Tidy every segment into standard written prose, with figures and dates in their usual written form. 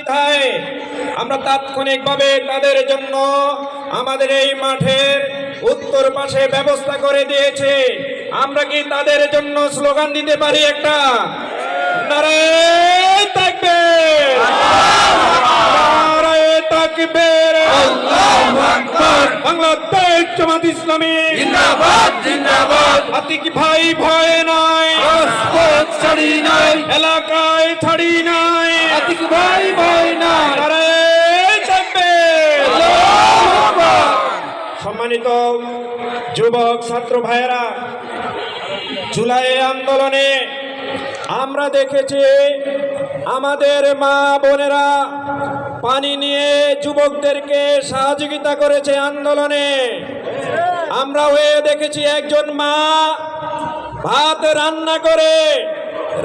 বিধায় আমরা তাৎক্ষণিকভাবে তাদের জন্য আমাদের এই মাঠের উত্তর পাশে ব্যবস্থা করে দিয়েছে। আমরা কি তাদের জন্য স্লোগান দিতে পারি একটা? নারে তাকবীর, নারে তাকবীর, আল্লাহু আকবার। বাংলাদেশ জামাত ইসলামী জিন্দাবাদ জিন্দাবাদ। আতিক ভাই ভয় নাই, রাজপথ ছাড়ি নাই, এলাকায় ছাড়ি নাই, আতিক ভাই ভয় নাই। নারে তাকবীর। আল্লাহু আকবার। সম্মানিত যুবক ছাত্র ভাইয়েরা, জুলাই আন্দোলনে আমরা দেখেছি আমাদের মা বোনেরা পানি নিয়ে যুবকদেরকে সহযোগিতা করেছে আন্দোলনে। আমরা হয়ে দেখেছি একজন মা ভাত রান্না করে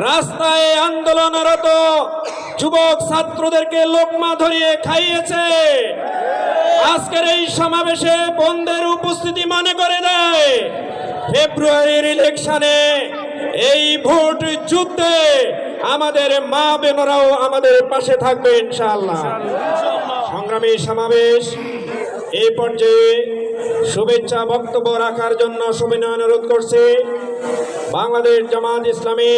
রাস্তায় আন্দোলনরত যুবক ছাত্রদেরকে লোকমা ধরিয়ে খাইয়েছে। আজকের এই সমাবেশে বন্ধের উপস্থিতি মনে করে দেয় ফেব্রুয়ারির ইলেকশনে এই ভোট যুদ্ধে আমাদের মা বোনেরাও আমাদের পাশে থাকবে ইনশাআল্লাহ। সংগ্রামী সমাবেশ এই পর্যায়ে শুভেচ্ছা বক্তব্য রাখার জন্য সবিনয় অনুরোধ করছি বাংলাদেশ জামাত ইসলামী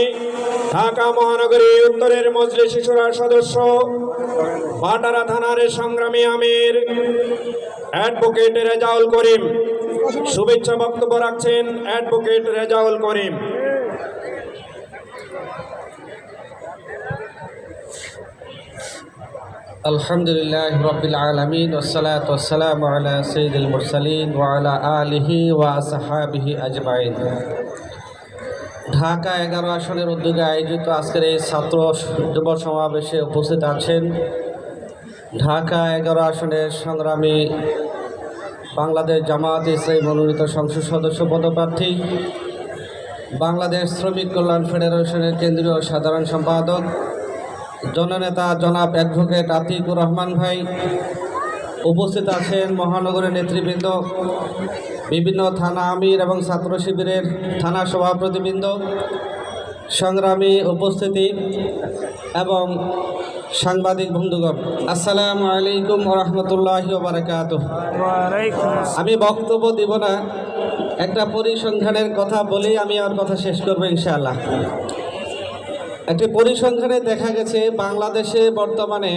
ঢাকা মহানগরী উত্তরের মজলিস শুরার সদস্য ভাটারা থানার সংগ্রামী আমির অ্যাডভোকেট রেজাউল করিম। শুভেচ্ছা বক্তব্য রাখছেন অ্যাডভোকেট রেজাউল করিম। আলহামদুলিল্লাহ রাব্বিল আলামিন ওয়াসসালাতু ওয়াসসালামু আলা সাইয়্যিদিল মুরসালিন ওয়া আলা আলিহি ওয়া আসহাবিহি আজমাইন। ঢাকা 11 আসনের উদ্যোগে আয়োজিত আজকের এই ছাত্র যুব সমাবেশে উপস্থিত আছেন ঢাকা 11 আসনের সংগ্রামী বাংলাদেশ জামাত ইসলামী মনোনীত সংসদ সদস্য পদপ্রার্থী, বাংলাদেশ শ্রমিক কল্যাণ ফেডারেশনের কেন্দ্রীয় সাধারণ সম্পাদক জননেতা জনাব অ্যাডভোকেট আতিকুর রহমান ভাই, উপস্থিত আছেন মহানগরের নেতৃবৃন্দ, বিভিন্ন থানা আমির এবং ছাত্র শিবিরের থানা সভাপতিবৃন্দ, সংগ্রামী উপস্থিতি এবং সাংবাদিক বন্ধুগণ, আসসালামু আলাইকুম ওয়া রাহমাতুল্লাহি ওয়া বারাকাতুহু। আমি বক্তব্য দিব না, একটা পরিসংখ্যানের কথা বলেই আমি আর কথা শেষ করব ইনশাআল্লাহ। একটি পরিসংখ্যানে দেখা গেছে বাংলাদেশে বর্তমানে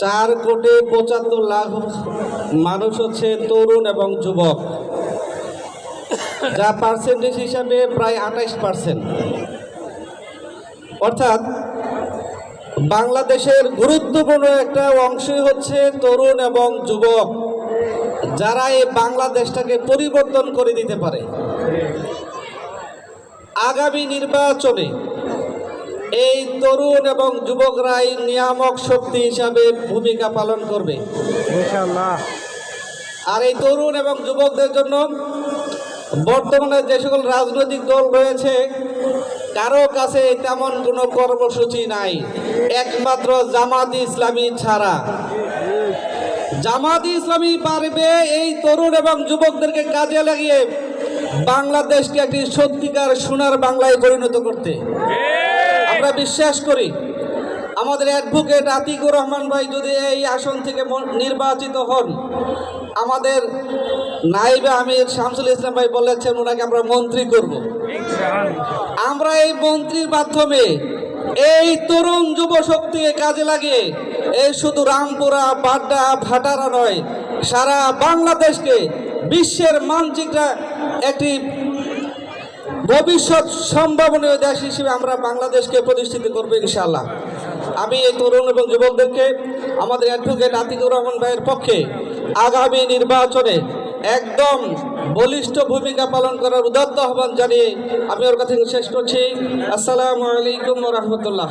4,75,00,000 মানুষ হচ্ছে তরুণ এবং যুবক, যা পার্সেন্টেজ হিসাবে প্রায় 28%। অর্থাৎ বাংলাদেশের গুরুত্বপূর্ণ একটা অংশই হচ্ছে তরুণ এবং যুবক, যারা এই বাংলাদেশটাকে পরিবর্তন করে দিতে পারে। আগামী নির্বাচনে এই তরুণ এবং যুবকরাই নিয়ামক শক্তি হিসাবে ভূমিকা পালন করবে ইনশাআল্লাহ। আর এই তরুণ এবং যুবকদের জন্য বর্তমানে যে সকল রাজনৈতিক দল রয়েছে কারো কাছে তেমন কোনো কর্মসূচি নাই, একমাত্র জামাত ইসলামী ছাড়া। জামাত ইসলামী পারবে এই তরুণ এবং যুবকদেরকে কাজে লাগিয়ে বাংলাদেশকে একটি সত্যিকার সোনার বাংলায় পরিণত করতে। আমরা বিশ্বাস করি আমাদের অ্যাডভোকেট আতিকুর রহমান ভাই যদি এই আসন থেকে নির্বাচিত হন, আমাদের নায়েবে আমির শামসুল ইসলাম ভাই বলেছেন ওনাকে আমরা মন্ত্রী করব। আমরা এই মন্ত্রীর মাধ্যমে এই তরুণ যুব শক্তিকে কাজে লাগিয়ে এই শুধু রামপুরা বাড্ডা ভাটারা নয়, সারা বাংলাদেশকে বিশ্বের মানচিত্রে একটি ভবিষ্যৎ সম্ভাবনীয় দেশ হিসেবে আমরা বাংলাদেশকে প্রতিষ্ঠিত করবো ইনশাআল্লাহ। আমি এই তরুণ এবং যুবকদেরকে আমাদের অ্যাডভোকেট আতিকুর রহমান ভাইয়ের পক্ষে আগামী নির্বাচনে একদম বলিষ্ঠ ভূমিকা পালন করার উদাত্ত আহ্বান জানিয়ে আমি ওর কথা শেষ করছি। আসসালামু আলাইকুম ওয়া রাহমাতুল্লাহ।